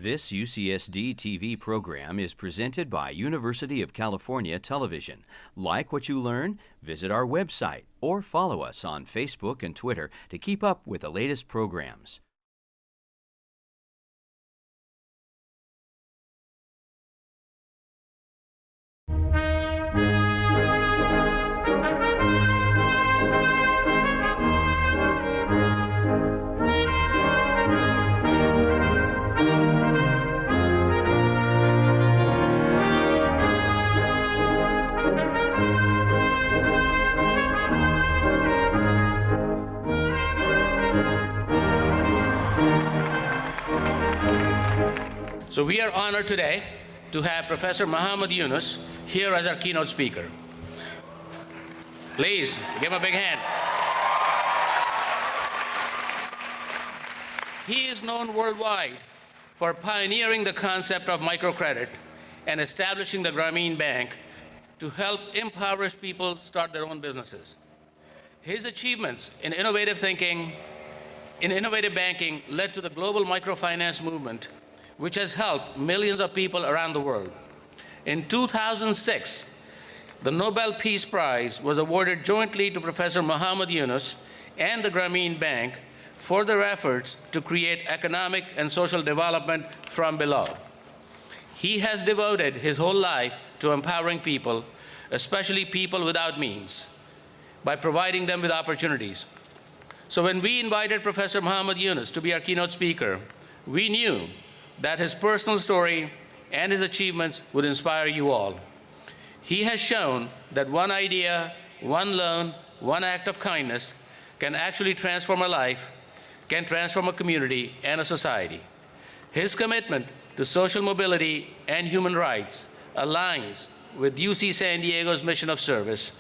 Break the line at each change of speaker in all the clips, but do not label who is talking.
This UCSD TV program is presented by University of California Television. Like what you learn? Visit our website or follow us on Facebook and Twitter to keep up with the latest programs.
So we are honored today to have Professor Younus here as our keynote speaker. Please give him a big hand. He is known worldwide for pioneering the concept of microcredit and establishing the Grameen Bank to help impoverished people start their own businesses. His achievements in innovative thinking, in innovative banking led to the global microfinance movement, which has helped millions of people around the world. In 2006, the Nobel Peace Prize was awarded jointly to Professor Younus and the Grameen Bank for their efforts to create economic and social development from below. He has devoted his whole life to empowering people, especially people without means, by providing them with opportunities. So when we invited Professor Younus to be our keynote speaker, we knew that his personal story and his achievements would inspire you all. He has shown that one idea, one loan, one act of kindness can actually transform a life, can transform a community and a society. His commitment to social mobility and human rights aligns with UC San Diego's mission of service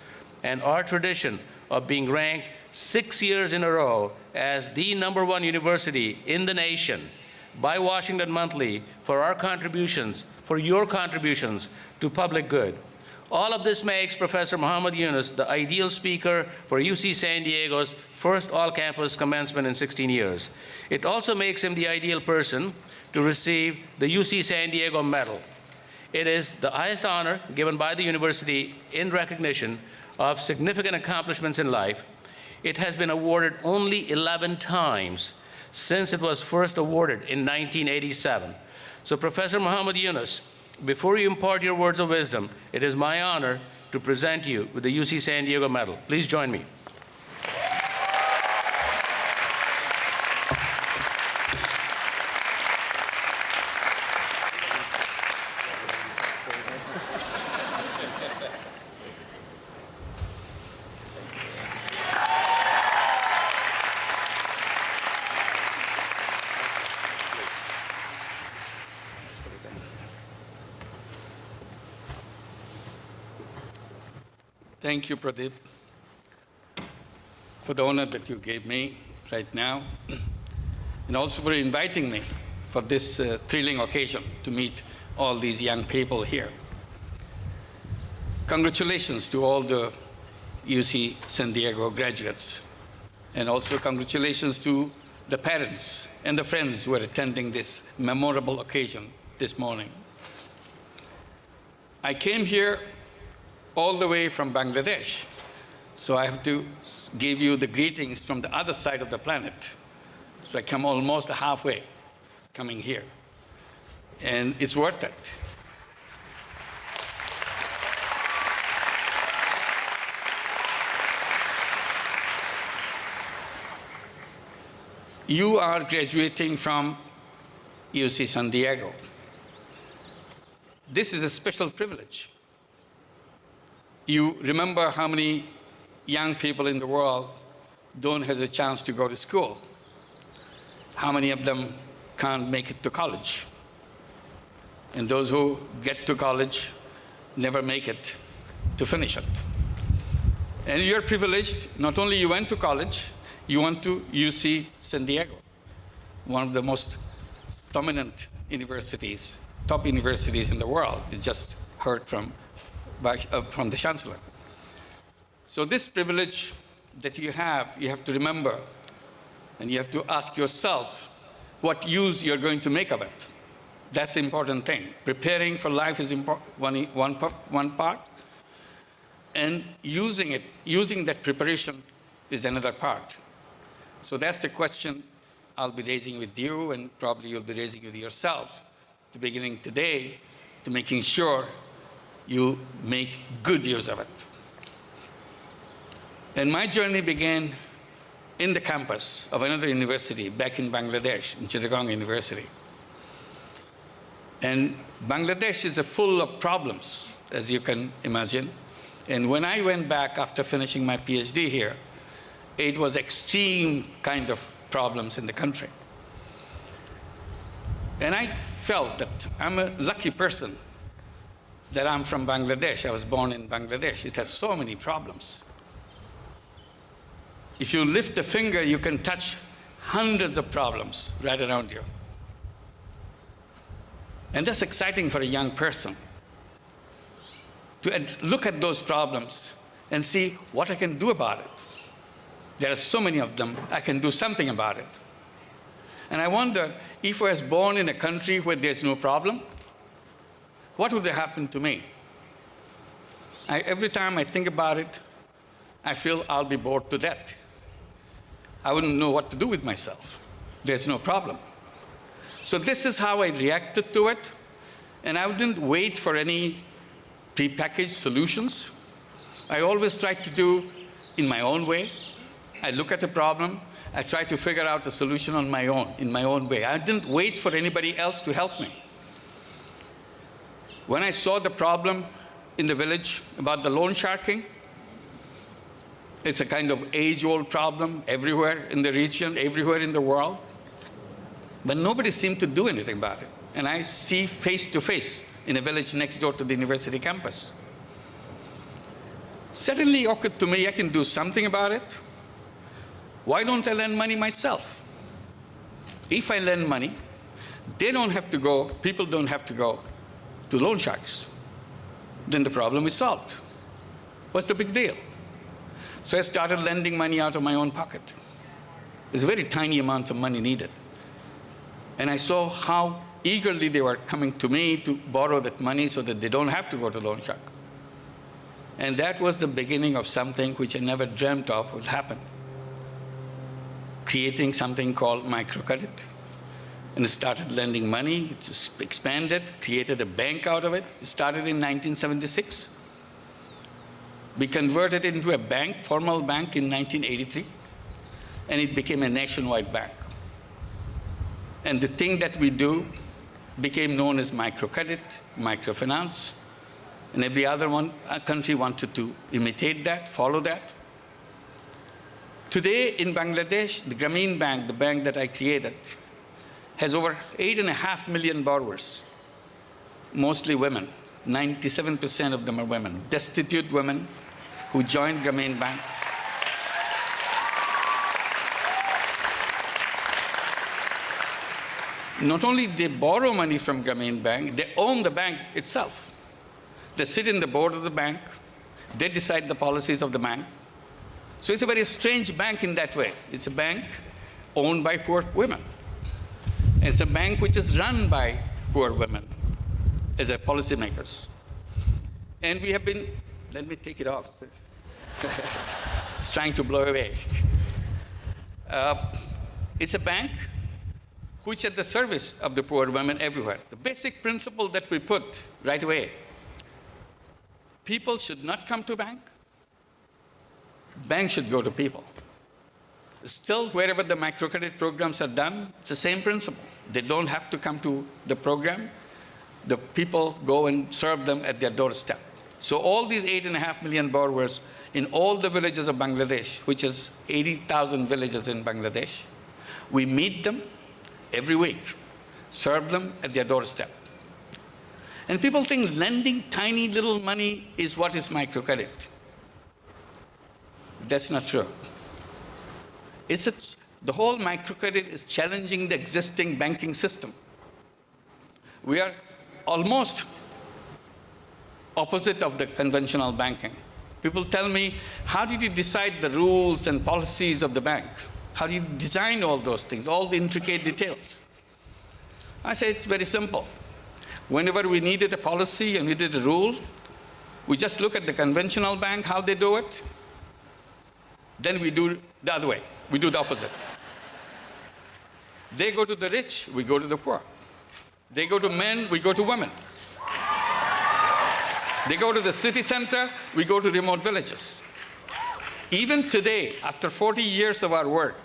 and our tradition of being ranked 6 years in a row as the #1 university in the nation by Washington Monthly for our contributions, for your contributions to public good. All of this makes Professor Younus the ideal speaker for UC San Diego's first all-campus commencement in 16 years. It also makes him the ideal person to receive the UC San Diego Medal. It is the highest honor given by the university in recognition of significant accomplishments in life. It has been awarded only 11 times since it was first awarded in 1987. So Professor Younus, before you impart your words of wisdom, it is my honor to present you with the UC San Diego Medal. Please join me.
Thank you, Pradeep, for the honor that you gave me right now, and also for inviting me for this thrilling occasion to meet all these young people here. Congratulations to all the UC San Diego graduates, and also congratulations to the parents and the friends who are attending this memorable occasion this morning. I came here all the way from Bangladesh. So I have to give you the greetings from the other side of the planet. So I come almost halfway coming here. And it's worth it. You are graduating from UC San Diego. This is a special privilege. You remember how many young people in the world don't have a chance to go to school? How many of them can't make it to college? And those who get to college never make it to finish it. And you're privileged, not only you went to college, you went to UC San Diego, one of the most prominent universities, top universities in the world. You just heard from the chancellor. So this privilege that you have to remember, and you have to ask yourself what use you're going to make of it. That's the important thing. Preparing for life is one part, and using that preparation is another part. So that's the question I'll be raising with you, and probably you'll be raising with yourself, to beginning today, to making sure you make good use of it. And my journey began in the campus of another university back in Bangladesh, in Chittagong University. And Bangladesh is full of problems, as you can imagine. And when I went back after finishing my PhD here, it was extreme kind of problems in the country. And I felt that I'm a lucky person that I'm from Bangladesh. I was born in Bangladesh. It has so many problems. If you lift a finger, you can touch hundreds of problems right around you. And that's exciting for a young person, to look at those problems and see what I can do about it. There are so many of them, I can do something about it. And I wonder, if I was born in a country where there's no problem, what would have happened to me? Every time I think about it, I feel I'll be bored to death. I wouldn't know what to do with myself. There's no problem. So this is how I reacted to it, and I didn't wait for any prepackaged solutions. I always tried to do in my own way. I look at a problem, I try to figure out the solution on my own, in my own way. I didn't wait for anybody else to help me. When I saw the problem in the village about the loan sharking, it's a kind of age-old problem everywhere in the region, everywhere in the world. But nobody seemed to do anything about it. And I see face to face in a village next door to the university campus. Suddenly it occurred to me, I can do something about it. Why don't I lend money myself? If I lend money, they don't have to go, people don't have to go to loan sharks. Then the problem is solved. What's the big deal? So I started lending money out of my own pocket. There's a very tiny amount of money needed. And I saw how eagerly they were coming to me to borrow that money so that they don't have to go to loan shark. And that was the beginning of something which I never dreamt of would happen. Creating something called microcredit. And started lending money, it just expanded, created a bank out of it. It started in 1976. We converted it into a bank, formal bank, in 1983. And it became a nationwide bank. And the thing that we do became known as microcredit, microfinance, and every other country wanted to imitate that, follow that. Today in Bangladesh, the Grameen Bank, the bank that I created, has over 8.5 million borrowers, mostly women. 97% of them are women, destitute women who joined Grameen Bank. Not only they borrow money from Grameen Bank, they own the bank itself. They sit in the board of the bank. They decide the policies of the bank. So it's a very strange bank in that way. It's a bank owned by poor women. And it's a bank which is run by poor women as a policymakers. And we have been, let me take it off. It's trying to blow away. It's a bank which is at the service of the poor women everywhere. The basic principle that we put right away, people should not come to bank, bank should go to people. Still, wherever the microcredit programs are done, it's the same principle. They don't have to come to the program. The people go and serve them at their doorstep. So all these 8.5 million borrowers in all the villages of Bangladesh, which is 80,000 villages in Bangladesh, we meet them every week, serve them at their doorstep. And people think lending tiny little money is what is microcredit. That's not true. The whole microcredit is challenging the existing banking system. We are almost opposite of the conventional banking. People tell me, how did you decide the rules and policies of the bank? How do you design all those things, all the intricate details? I say it's very simple. Whenever we needed a policy and we needed a rule, we just look at the conventional bank, how they do it. Then we do the other way. We do the opposite. They go to the rich, we go to the poor. They go to men, we go to women. They go to the city center, we go to remote villages. Even today, after 40 years of our work,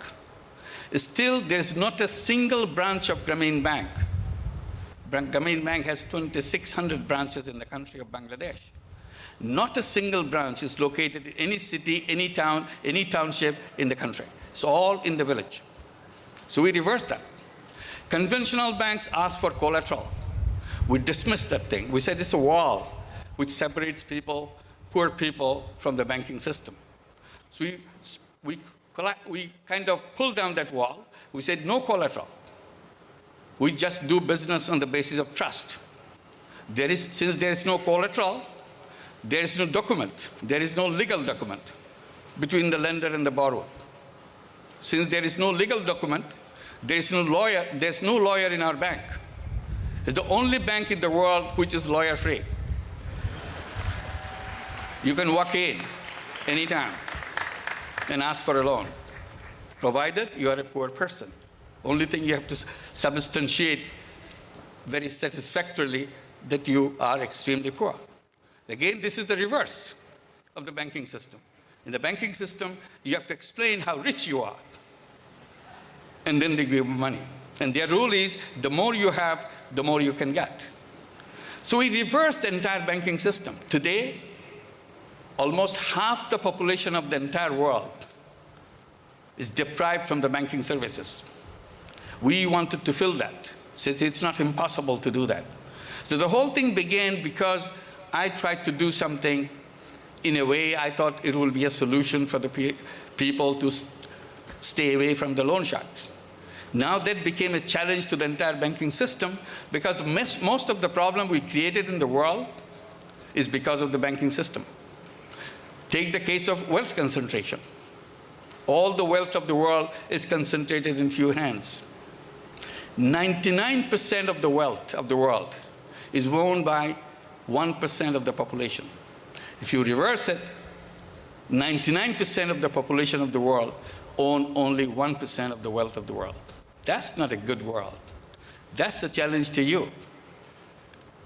still there's not a single branch of Grameen Bank. Grameen Bank has 2,600 branches in the country of Bangladesh. Not a single branch is located in any city, any town, any township in the country. It's all in the village. So we reverse that. Conventional banks ask for collateral. We dismiss that thing. We said it's a wall which separates people, poor people, from the banking system. So we kind of pulled down that wall. We said no collateral. We just do business on the basis of trust. Since there is no collateral, there is no document. There is no legal document between the lender and the borrower. Since there is no legal document, there is no lawyer. There's no lawyer in our bank. It's the only bank in the world which is lawyer-free. You can walk in anytime and ask for a loan, provided you are a poor person. Only thing you have to substantiate very satisfactorily that you are extremely poor. Again, this is the reverse of the banking system. In the banking system, you have to explain how rich you are, and then they give you money. And their rule is, the more you have, the more you can get. So we reversed the entire banking system. Today, almost half the population of the entire world is deprived from the banking services. We wanted to fill that, since it's not impossible to do that. So the whole thing began because I tried to do something in a way I thought it will be a solution for the people to stay away from the loan sharks. Now that became a challenge to the entire banking system, because most of the problem we created in the world is because of the banking system. Take the case of wealth concentration. All the wealth of the world is concentrated in few hands. 99% of the wealth of the world is owned by 1% of the population. If you reverse it, 99% of the population of the world own only 1% of the wealth of the world. That's not a good world. That's a challenge to you.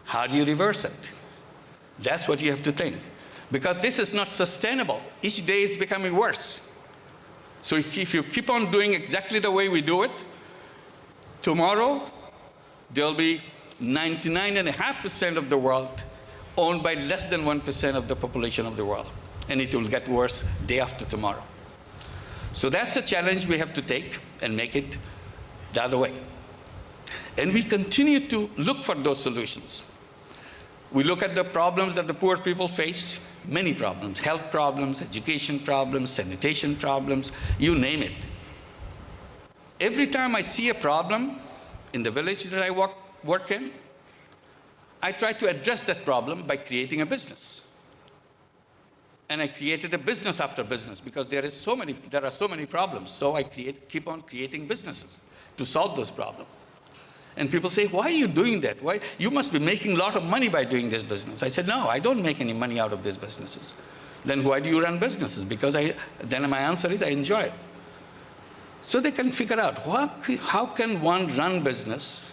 How do you reverse it? That's what you have to think. Because this is not sustainable. Each day it's becoming worse. So if you keep on doing exactly the way we do it, tomorrow there'll be 99.5% of the world owned by less than 1% of the population of the world. And it will get worse day after tomorrow. So that's a challenge we have to take and make it the other way. And we continue to look for those solutions. We look at the problems that the poor people face, many problems, health problems, education problems, sanitation problems, you name it. Every time I see a problem in the village that I work in, I try to address that problem by creating a business. And I created a business after business because there are so many problems. So I keep on creating businesses to solve those problems. And people say, why are you doing that? Why? You must be making a lot of money by doing this business. I said, no, I don't make any money out of these businesses. Then why do you run businesses? Because then my answer is I enjoy it. So they can figure out, how can one run business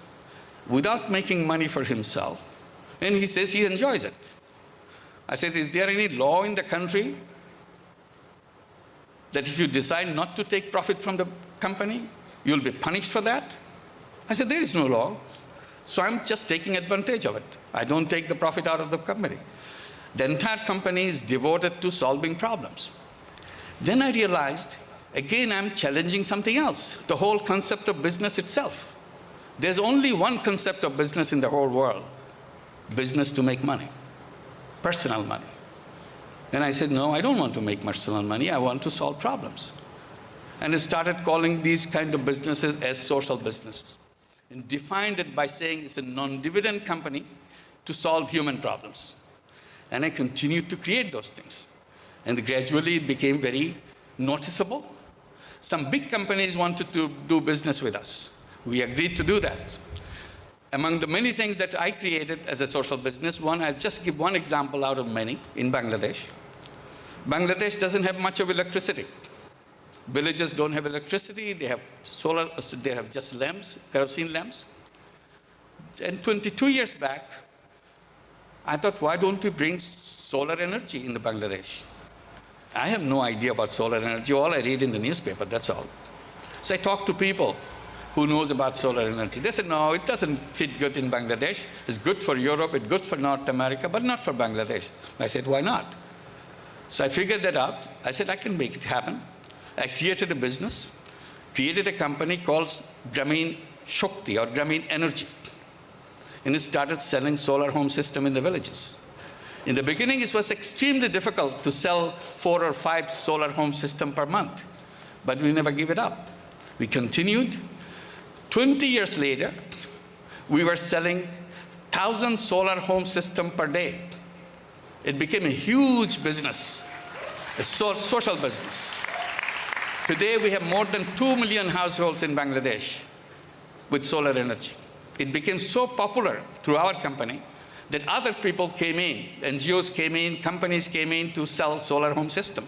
without making money for himself? And he says he enjoys it. I said, is there any law in the country that if you decide not to take profit from the company, you'll be punished for that? I said, there is no law. So I'm just taking advantage of it. I don't take the profit out of the company. The entire company is devoted to solving problems. Then I realized, again, I'm challenging something else, the whole concept of business itself. There's only one concept of business in the whole world, business to make money, personal money. And I said, no, I don't want to make personal money. I want to solve problems. And I started calling these kind of businesses as social businesses, and defined it by saying it's a non-dividend company to solve human problems. And I continued to create those things. And gradually it became very noticeable. Some big companies wanted to do business with us. We agreed to do that. Among the many things that I created as a social business, I'll just give one example out of many in Bangladesh. Bangladesh doesn't have much of electricity. Villages don't have electricity. They have solar, they have just lamps, kerosene lamps. And 22 years back, I thought, why don't we bring solar energy in Bangladesh? I have no idea about solar energy. All I read in the newspaper, that's all. So I talked to people who knows about solar energy. They said, no, it doesn't fit good in Bangladesh. It's good for Europe, it's good for North America, but not for Bangladesh. I said, why not? So I figured that out. I said, I can make it happen. I created a business, created a company called Grameen Shakti or Grameen Energy. And it started selling solar home system in the villages. In the beginning, it was extremely difficult to sell 4 or 5 solar home system per month, but we never gave it up. We continued. 20 years later, we were selling 1,000 solar home system per day. It became a huge business, a social business. Today, we have more than 2 million households in Bangladesh with solar energy. It became so popular through our company that other people came in, NGOs came in, companies came in to sell solar home system.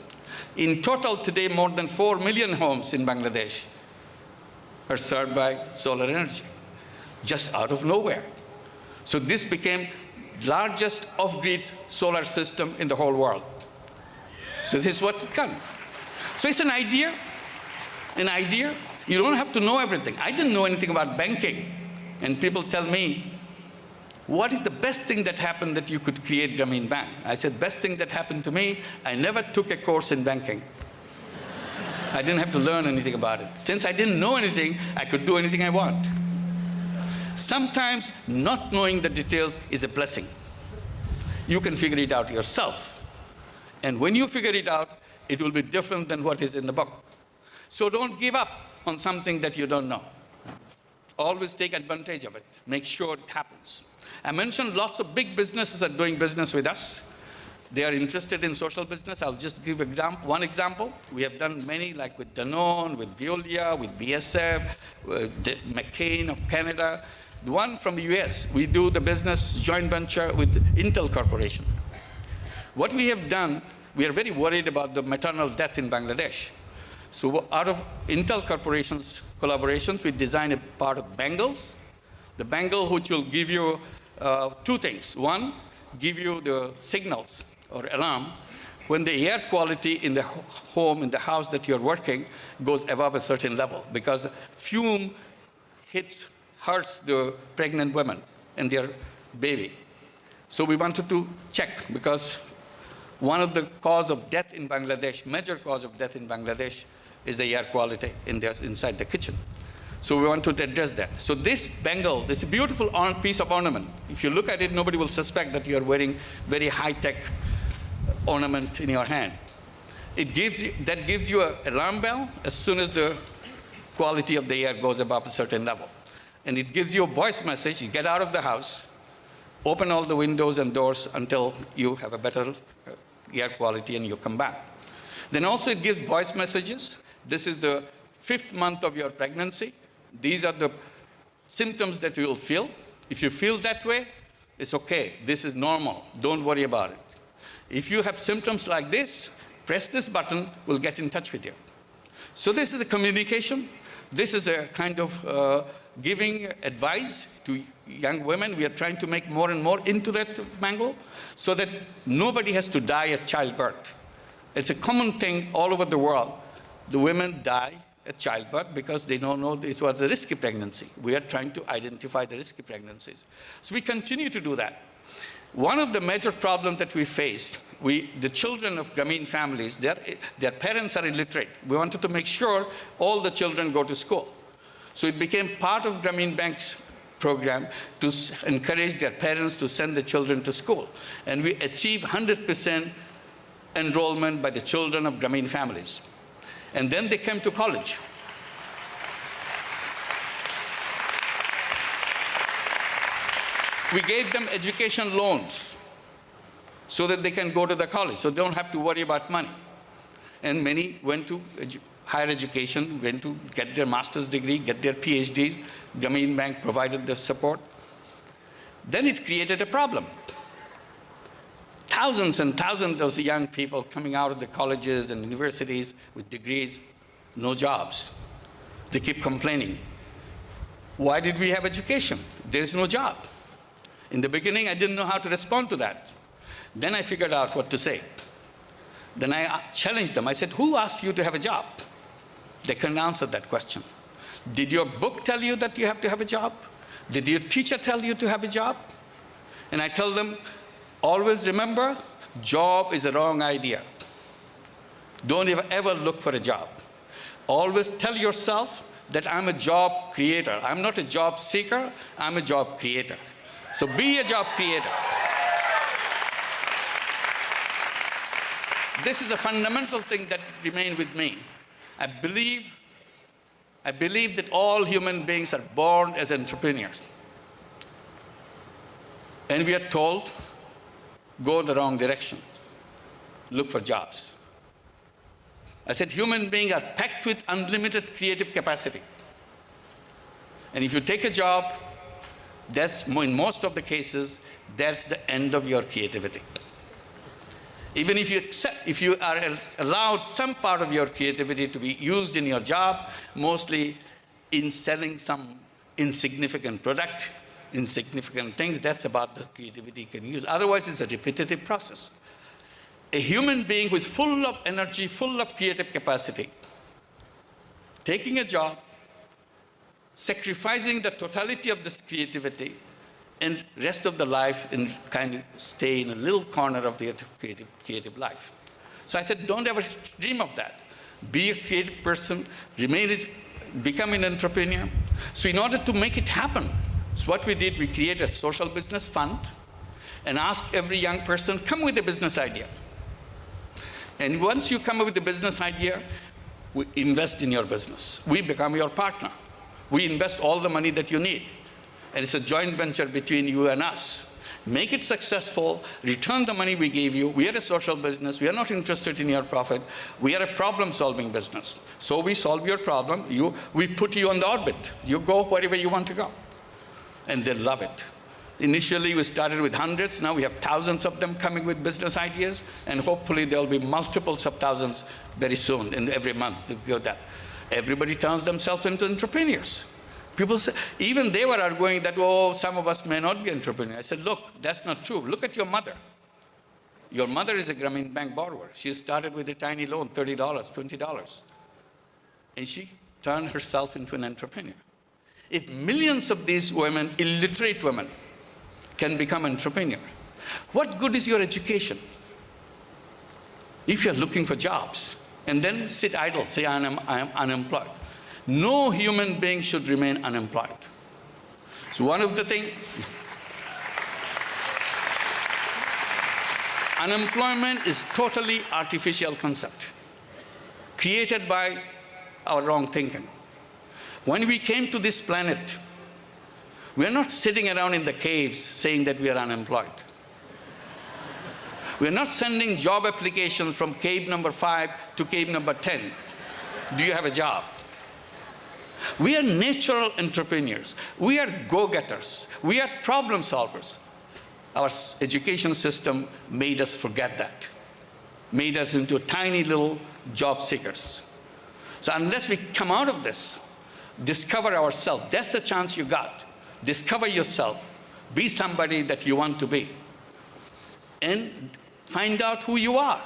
In total, today, more than 4 million homes in Bangladesh are served by solar energy, just out of nowhere. So this became largest off-grid solar system in the whole world. So this is what it can. So it's an idea. You don't have to know everything. I didn't know anything about banking. And people tell me, what is the best thing that happened that you could create Grameen Bank? I said, best thing that happened to me, I never took a course in banking. I didn't have to learn anything about it. Since I didn't know anything, I could do anything I want. Sometimes not knowing the details is a blessing. You can figure it out yourself. And when you figure it out, it will be different than what is in the book. So don't give up on something that you don't know. Always take advantage of it. Make sure it happens. I mentioned lots of big businesses are doing business with us. They are interested in social business. I'll just give one example. We have done many, like with Danone, with Veolia, with BSF, McCain of Canada. The one from the US, we do the business joint venture with Intel Corporation. What we have done, we are very worried about the maternal death in Bangladesh. So out of Intel Corporation's collaborations, we designed a part of bangles. The bangle which will give you 2 things. One, give you the signals or alarm when the air quality in the home, in the house that you're working, goes above a certain level, because fume hurts the pregnant women and their baby. So we wanted to check, because one of the cause of death in Bangladesh, major cause of death in Bangladesh, is the air quality inside the kitchen. So we want to address that. So this bangle, this beautiful piece of ornament, if you look at it, nobody will suspect that you're wearing very high-tech ornament in your hand. That gives you an alarm bell as soon as the quality of the air goes above a certain level. And it gives you a voice message. You get out of the house, open all the windows and doors until you have a better air quality and you come back. Then also it gives voice messages. This is the 5th month of your pregnancy. These are the symptoms that you will feel. If you feel that way, it's okay. This is normal. Don't worry about it. If you have symptoms like this, press this button, we'll get in touch with you. So this is a communication. This is a kind of giving advice to young women. We are trying to make more and more into that bangle so that nobody has to die at childbirth. It's a common thing all over the world. The women die at childbirth because they don't know it was a risky pregnancy. We are trying to identify the risky pregnancies. So we continue to do that. One of the major problems that we face, the children of Grameen families, their parents are illiterate. We wanted to make sure all the children go to school. So it became part of Grameen Bank's program to encourage their parents to send the children to school. And we achieved 100% enrollment by the children of Grameen families. And then they came to college. We gave them education loans so that they can go to the college, so they don't have to worry about money. And many went to higher education, went to get their master's degree, get their PhDs. Grameen Bank provided the support. Then it created a problem. Thousands and thousands of those young people coming out of the colleges and universities with degrees, no jobs. They keep complaining. Why did we have education? There is no job. In the beginning, I didn't know how to respond to that. Then I figured out what to say. Then I challenged them. I said, who asked you to have a job? They couldn't answer that question. Did your book tell you that you have to have a job? Did your teacher tell you to have a job? And I tell them, always remember, job is a wrong idea. Don't ever look for a job. Always tell yourself that I'm a job creator. I'm not a job seeker, I'm a job creator. So be a job creator. This is a fundamental thing that remained with me. I believe that all human beings are born as entrepreneurs. And we are told, go the wrong direction. Look for jobs. I said, human beings are packed with unlimited creative capacity. And if you take a job, that's, in most of the cases, that's the end of your creativity. Even if you are allowed some part of your creativity to be used in your job, mostly in selling some insignificant product, insignificant things, that's about the creativity you can use. Otherwise, it's a repetitive process. A human being who is full of energy, full of creative capacity, taking a job, sacrificing the totality of this creativity, and rest of the life and kind of stay in a little corner of their creative life. So I said, don't ever dream of that. Be a creative person, become an entrepreneur. So in order to make it happen, so what we did, we created a social business fund and asked every young person, come with a business idea. And once you come up with a business idea, we invest in your business. We become your partner. We invest all the money that you need. And it's a joint venture between you and us. Make it successful, return the money we gave you. We are a social business. We are not interested in your profit. We are a problem-solving business. So we solve your problem. We put you on the orbit. You go wherever you want to go. And they love it. Initially, we started with hundreds. Now we have thousands of them coming with business ideas. And hopefully, there will be multiples of thousands very soon, and every month. Everybody turns themselves into entrepreneurs. People say, even they were arguing that, oh, some of us may not be entrepreneurs. I said, look, that's not true. Look at your mother. Your mother is a Grameen Bank borrower. She started with a tiny loan, $30, $20. And she turned herself into an entrepreneur. If millions of these women, illiterate women, can become entrepreneurs, what good is your education if you're looking for jobs and then sit idle, say, I am unemployed? No human being should remain unemployed. So one of the things, unemployment is totally artificial concept, created by our wrong thinking. When we came to this planet, we are not sitting around in the caves saying that we are unemployed. We are not sending job applications from cave number 5 to cave number 10. Do you have a job? We are natural entrepreneurs. We are go-getters. We are problem solvers. Our education system made us forget that, made us into tiny little job seekers. So unless we come out of this, discover ourselves, that's the chance you got. Discover yourself. Be somebody that you want to be. And find out who you are,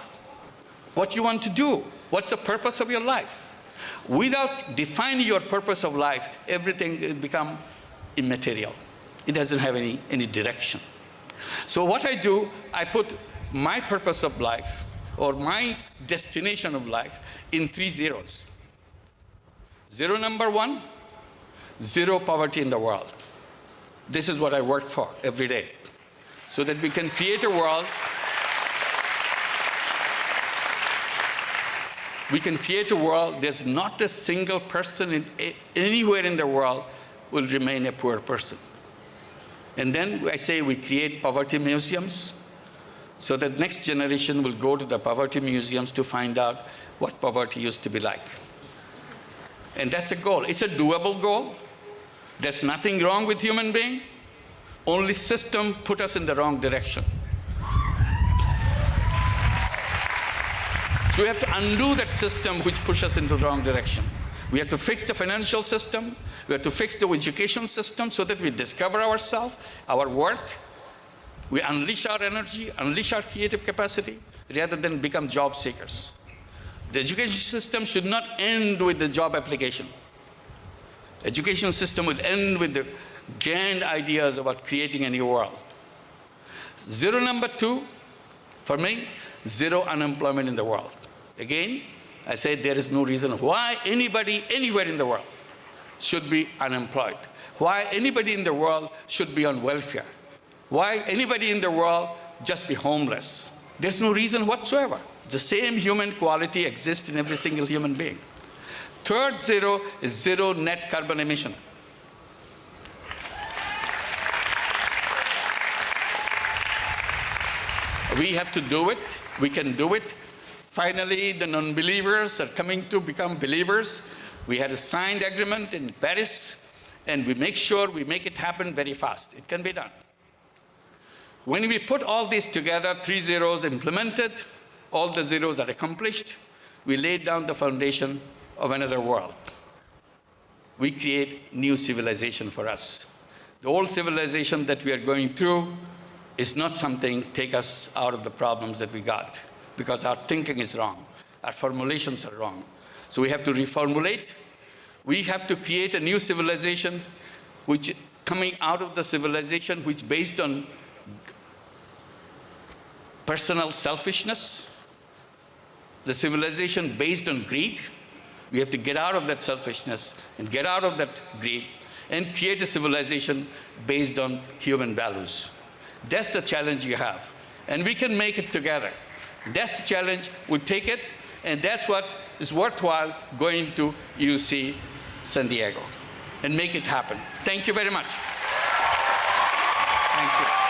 what you want to do, what's the purpose of your life. Without defining your purpose of life, everything will become immaterial. It doesn't have any direction. So what I do, I put my purpose of life or my destination of life in 3 zeros. Zero number 1, zero poverty in the world. This is what I work for every day, so that we can create a world. We can create a world, there's not a single person anywhere in the world will remain a poor person. And then I say we create poverty museums, so that next generation will go to the poverty museums to find out what poverty used to be like. And that's a goal. It's a doable goal. There's nothing wrong with human being. Only system put us in the wrong direction. So we have to undo that system which pushed us into the wrong direction. We have to fix the financial system. We have to fix the education system so that we discover ourselves, our worth. We unleash our energy, unleash our creative capacity, rather than become job seekers. The education system should not end with the job application. Education system would end with the grand ideas about creating a new world. Zero number 2, for me, zero unemployment in the world. Again, I say there is no reason why anybody anywhere in the world should be unemployed. Why anybody in the world should be on welfare. Why anybody in the world just be homeless. There's no reason whatsoever. The same human quality exists in every single human being. Third zero is zero net carbon emission. We have to do it. We can do it. Finally, the non-believers are coming to become believers. We had a signed agreement in Paris, and we make sure we make it happen very fast. It can be done. When we put all this together, 3 zeros implemented, all the zeros are accomplished, we laid down the foundation of another world. We create new civilization for us. The old civilization that we are going through is not something take us out of the problems that we got, because our thinking is wrong. Our formulations are wrong. So we have to reformulate. We have to create a new civilization which coming out of the civilization which based on personal selfishness, the civilization based on greed. We have to get out of that selfishness and get out of that greed and create a civilization based on human values. That's the challenge you have. And we can make it together. That's the challenge. We take it, and that's what is worthwhile going to UC San Diego and make it happen. Thank you very much. Thank you.